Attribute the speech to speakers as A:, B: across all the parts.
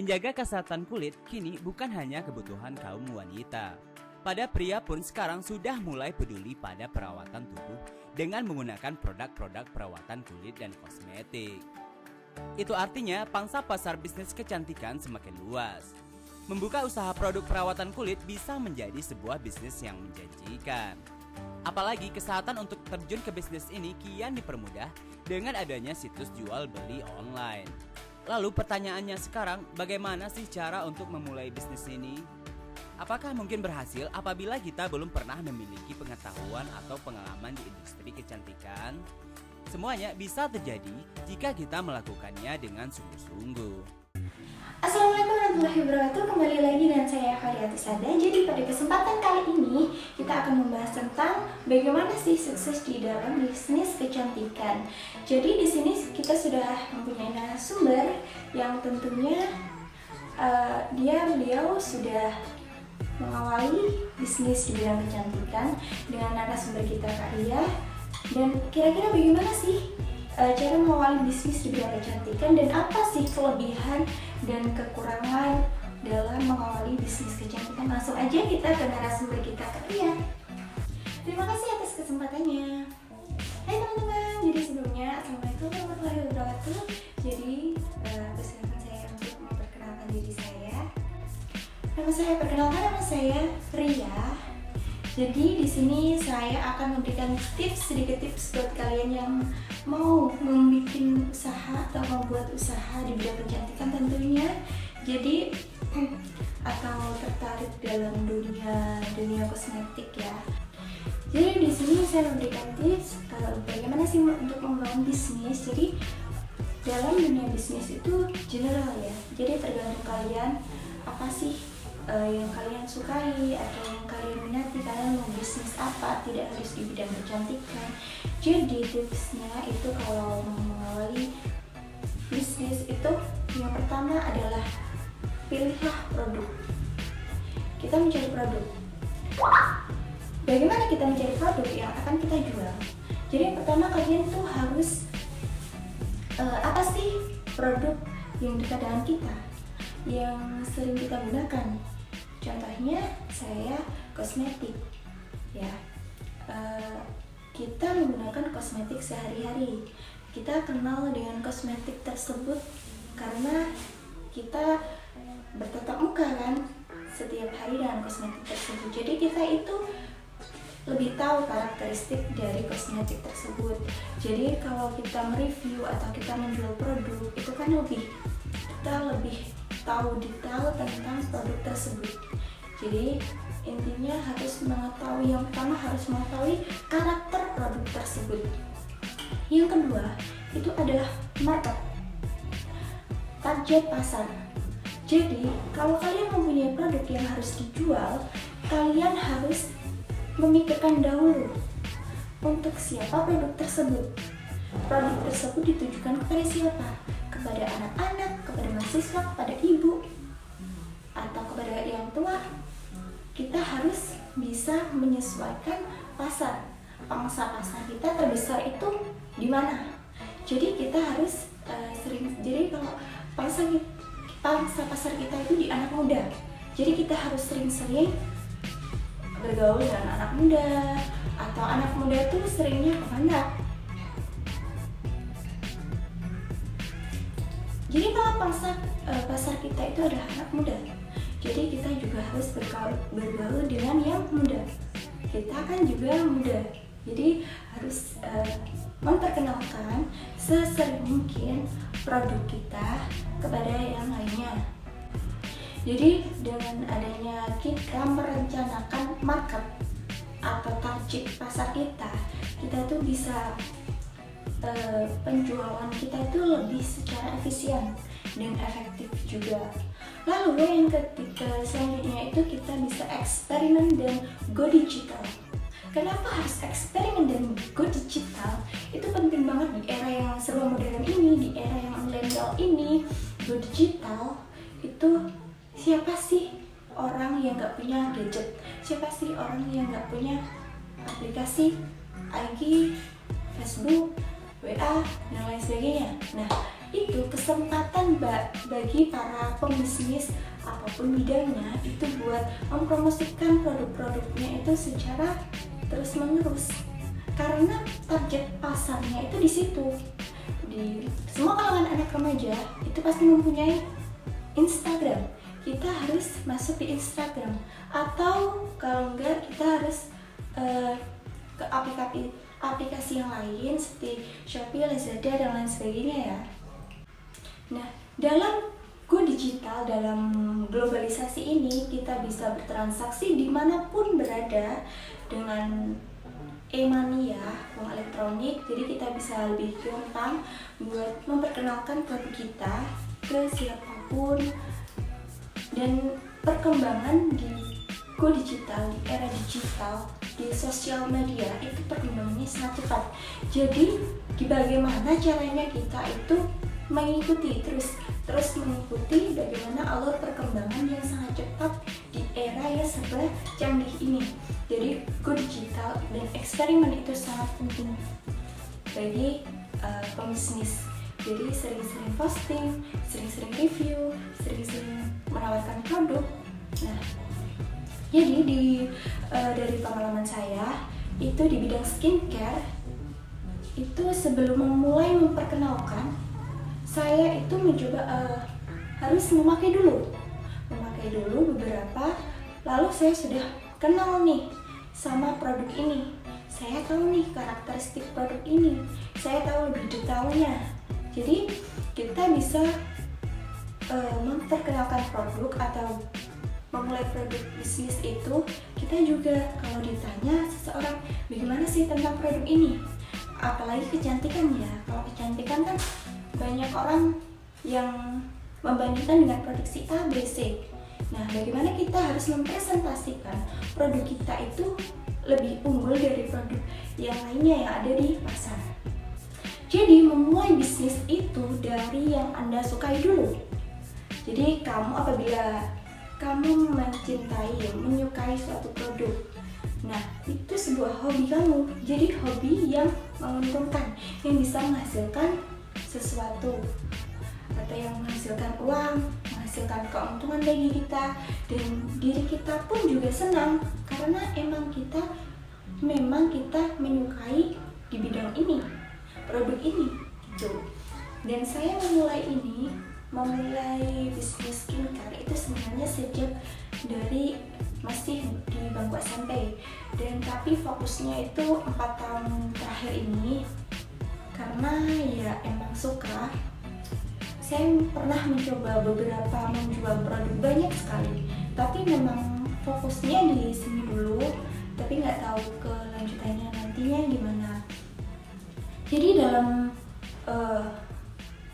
A: Menjaga kesehatan kulit kini bukan hanya kebutuhan kaum wanita. Pada pria pun sekarang sudah mulai peduli pada perawatan tubuh dengan menggunakan produk-produk perawatan kulit dan kosmetik. Itu artinya pangsa pasar bisnis kecantikan semakin luas. Membuka usaha produk perawatan kulit bisa menjadi sebuah bisnis yang menjanjikan. Apalagi kesehatan untuk terjun ke bisnis ini kian dipermudah dengan adanya situs jual beli online. Lalu pertanyaannya sekarang, bagaimana sih cara untuk memulai bisnis ini? Apakah mungkin berhasil apabila kita belum pernah memiliki pengetahuan atau pengalaman di industri kecantikan? Semuanya bisa terjadi jika kita melakukannya dengan sungguh-sungguh.
B: Assalamualaikum warahmatullahi wabarakatuh. Kembali lagi dengan saya Fariati Sada. Jadi pada kesempatan kali ini kita akan membahas tentang bagaimana sih sukses di dalam bisnis kecantikan. Jadi di sini kita sudah mempunyai narasumber yang tentunya beliau sudah mengawali bisnis di bidang kecantikan dengan narasumber kita Kak Ria. Dan kira-kira bagaimana sih cara mengawali bisnis di bidang kecantikan dan apa sih kelebihan dan kekurangan dalam mengawali bisnis kecantikan? Langsung aja kita ke narasumber kita Kak Ria. Terima kasih atas kesempatannya. Hai teman-teman, jadi sebelumnya Assalamualaikum warahmatullahi wabarakatuh. Jadi persilakan saya untuk memperkenalkan diri saya. Nama saya Ria. Jadi di sini saya akan memberikan sedikit tips buat kalian yang mau membuat usaha atau membuat usaha di bidang kecantikan tentunya. Jadi atau tertarik dalam dunia kosmetik ya. Jadi di sini saya memberikan tips bagaimana sih untuk membangun bisnis. Jadi dalam dunia bisnis itu general ya. Jadi tergantung kalian apa sih yang kalian sukai atau yang kalian minati, kalian mau bisnis apa, tidak harus di bidang kecantikan. Jadi tipsnya itu kalau mengawali bisnis itu yang pertama adalah pilihlah produk. Kita mencari produk. Bagaimana kita mencari produk yang akan kita jual? Jadi yang pertama kalian tuh harus apa sih produk yang dekat dengan kita, yang sering kita gunakan. Contohnya saya kosmetik ya, kita menggunakan kosmetik sehari-hari. Kita kenal dengan kosmetik tersebut karena kita bertatap muka kan setiap hari dengan kosmetik tersebut. Jadi kita itu lebih tahu karakteristik dari kosmetik tersebut. Jadi kalau kita mereview atau kita menjual produk itu kan kita lebih tahu detail tentang produk tersebut. Jadi intinya harus mengetahui, yang pertama harus mengetahui karakter produk tersebut. Yang kedua itu adalah market, target pasar. Jadi kalau kalian mempunyai produk yang harus dijual, kalian harus memikirkan dahulu untuk siapa produk tersebut. Produk tersebut ditujukan kepada siapa? Kepada anak-anak, kepada mahasiswa, kepada ibu, atau kepada yang tua. Kita harus bisa menyesuaikan pasar. Pangsa pasar kita terbesar itu di mana? Jadi kita harus jadi kalau pangsa pasar kita itu di anak muda. Jadi kita harus sering-sering bergaul dengan anak muda, atau anak muda itu seringnya kemana? Jadi kalau pasar kita itu adalah anak muda, jadi kita juga harus bergaul dengan yang muda. Kita kan juga muda, jadi harus memperkenalkan sesering mungkin produk kita kepada yang lainnya. Jadi dengan adanya kita merencanakan market atau target pasar kita tuh bisa penjualan kita itu lebih secara efisien dan efektif juga. Lalu yang ketiga selanjutnya itu kita bisa eksperimen dan go digital. Kenapa harus eksperimen dan go digital? Itu penting banget di era yang serba modern ini, di era yang milenial ini. Go digital itu siapa sih orang yang nggak punya gadget? Siapa sih orang yang nggak punya aplikasi IG, Facebook, WA, dan lain sebagainya? Nah, itu kesempatan bagi para pembisnis apapun bidangnya itu buat mempromosikan produk-produknya itu secara terus menerus, karena target pasarnya itu di situ. Di semua kalangan anak remaja itu pasti mempunyai Instagram. Kita harus masuk di Instagram, atau kalau enggak kita harus ke aplikasi yang lain seperti Shopee, Lazada, dan lain sebagainya ya. Nah, dalam go digital, dalam globalisasi ini kita bisa bertransaksi dimanapun berada dengan e-money ya, uang elektronik. Jadi kita bisa lebih gampang buat memperkenalkan produk kita ke siapapun, dan perkembangan di go digital, di era digital, di sosial media itu perkembangannya sangat cepat. Jadi bagaimana caranya kita itu mengikuti terus mengikuti bagaimana alur perkembangan yang sangat cepat di era yang serba canggih ini. Jadi go digital dan eksperimen itu sangat penting bagi pembisnis. Jadi sering-sering posting, sering-sering review, sering-sering menawarkan produk. Nah, jadi dari pengalaman saya itu di bidang skincare itu sebelum memulai memperkenalkan, saya itu mencoba harus memakai dulu beberapa, lalu saya sudah kenal nih sama produk ini, saya tahu nih karakteristik produk ini, saya tahu lebih detailnya. Jadi kita bisa memperkenalkan produk atau memulai produk bisnis itu, kita juga kalau ditanya seseorang bagaimana sih tentang produk ini, apalagi kecantikan ya. Kalau kecantikan kan banyak orang yang membandingkan dengan produk si A, B, C. Nah, bagaimana kita harus mempresentasikan produk kita itu lebih unggul dari produk yang lainnya yang ada di pasar. Jadi memulai bisnis itu dari yang Anda sukai dulu. Jadi apabila kamu menyukai suatu produk, nah itu sebuah hobi kamu. Jadi hobi yang menguntungkan, yang bisa menghasilkan sesuatu, atau yang menghasilkan uang, menghasilkan keuntungan bagi kita, dan diri kita pun juga senang karena memang kita menyukai di bidang ini, produk ini gitu. Dan saya memulai bisnis skincare itu sebenarnya sejak dari masih di bangku SMP, dan tapi fokusnya itu 4 tahun terakhir ini karena ya emang suka. Saya pernah mencoba menjual produk banyak sekali, tapi memang fokusnya di sini dulu, tapi nggak tahu kelanjutannya nantinya gimana. Jadi dalam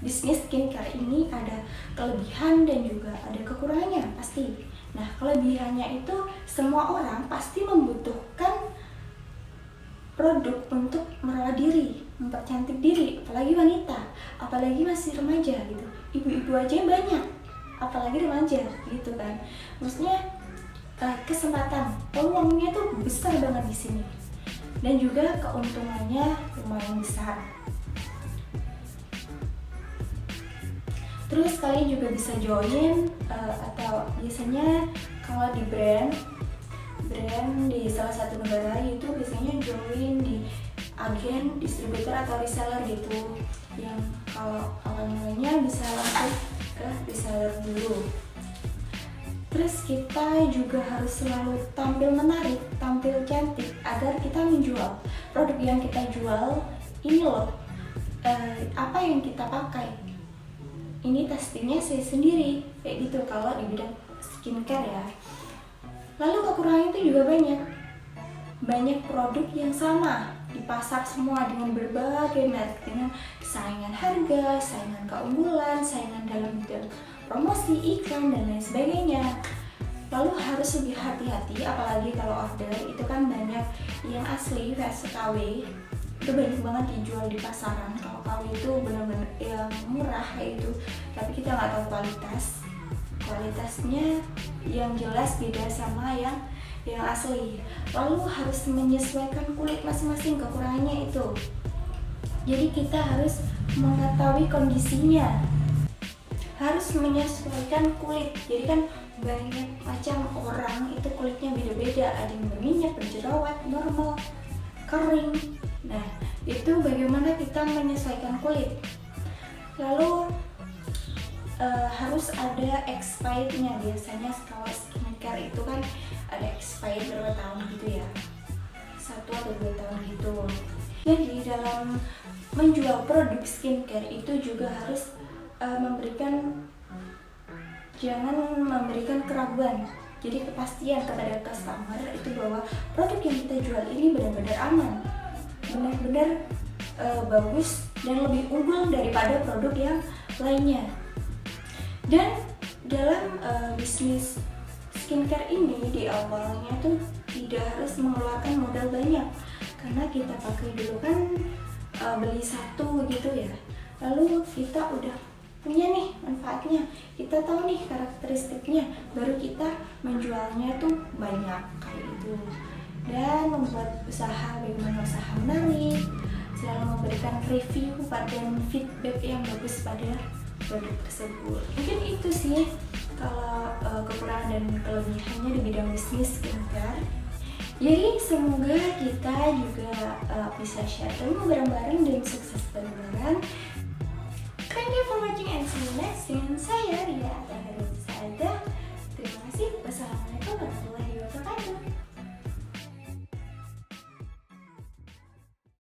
B: bisnis skincare ini ada kelebihan dan juga ada kekurangannya pasti. Nah, kelebihannya itu semua orang pasti membutuhkan produk untuk merawat diri, mempercantik diri, apalagi wanita, apalagi masih remaja gitu. Ibu-ibu aja banyak, apalagi remaja gitu kan. Maksudnya kesempatan, peluangnya tuh besar banget di sini. Dan juga keuntungannya lumayan besar. Terus kalian juga bisa join atau biasanya kalau di brand di salah satu negara itu biasanya join di agen, distributor atau reseller gitu, yang kalau awal mulanya bisa langsung ke reseller dulu. Terus kita juga harus selalu tampil menarik, tampil cantik agar kita menjual produk yang kita jual. Ini loh apa yang kita pakai, ini testingnya saya sendiri, kayak gitu kalau di bidang skincare ya. Lalu kekurangannya itu juga banyak produk yang sama di pasar semua dengan berbagai merek, dengan saingan harga, saingan keunggulan, saingan dalam bidang promosi, iklan, dan lain sebagainya. Lalu harus lebih hati-hati, apalagi kalau order itu kan banyak yang asli versi KW, itu banyak banget dijual di pasaran. Kalau KW itu benar-benar yang murah kayak itu, tapi kita nggak tahu kualitasnya yang jelas beda sama yang asli. Lalu harus menyesuaikan kulit masing-masing, kekurangannya itu. Jadi kita harus mengetahui kondisinya, harus menyesuaikan kulit. Jadi kan banyak macam orang itu kulitnya beda-beda, ada yang berminyak, berjerawat, normal, kering. Nah, itu bagaimana kita menyesuaikan kulit. Lalu harus ada expirednya. Biasanya kalau skincare itu kan ada expired berapa tahun gitu ya, 1 atau 2 tahun gitu. Jadi dalam menjual produk skincare itu juga harus jangan memberikan keraguan. Jadi kepastian kepada customer itu bahwa produk yang kita jual ini benar-benar aman, benar-benar bagus dan lebih unggul daripada produk yang lainnya. Dan dalam bisnis skincare ini di awalnya tuh tidak harus mengeluarkan modal banyak, karena kita pakai dulu kan beli satu gitu ya, lalu kita udah punya nih manfaatnya, kita tahu nih karakteristiknya, baru kita menjualnya tuh banyak kayak gitu. Dan membuat usaha, bagaimana usaha menarik, selalu memberikan review dan feedback yang bagus pada produk tersebut. Mungkin itu sih kalau kekurangan dan kelebihannya di bidang bisnis skincare. Jadi semoga kita juga bisa share ilmu bareng-bareng dan sukses bareng-bareng. Thank you for watching and see you next. Dengan saya Ria Atahari Saada. Terima kasih. Wassalamualaikum warahmatullahi wabarakatuh.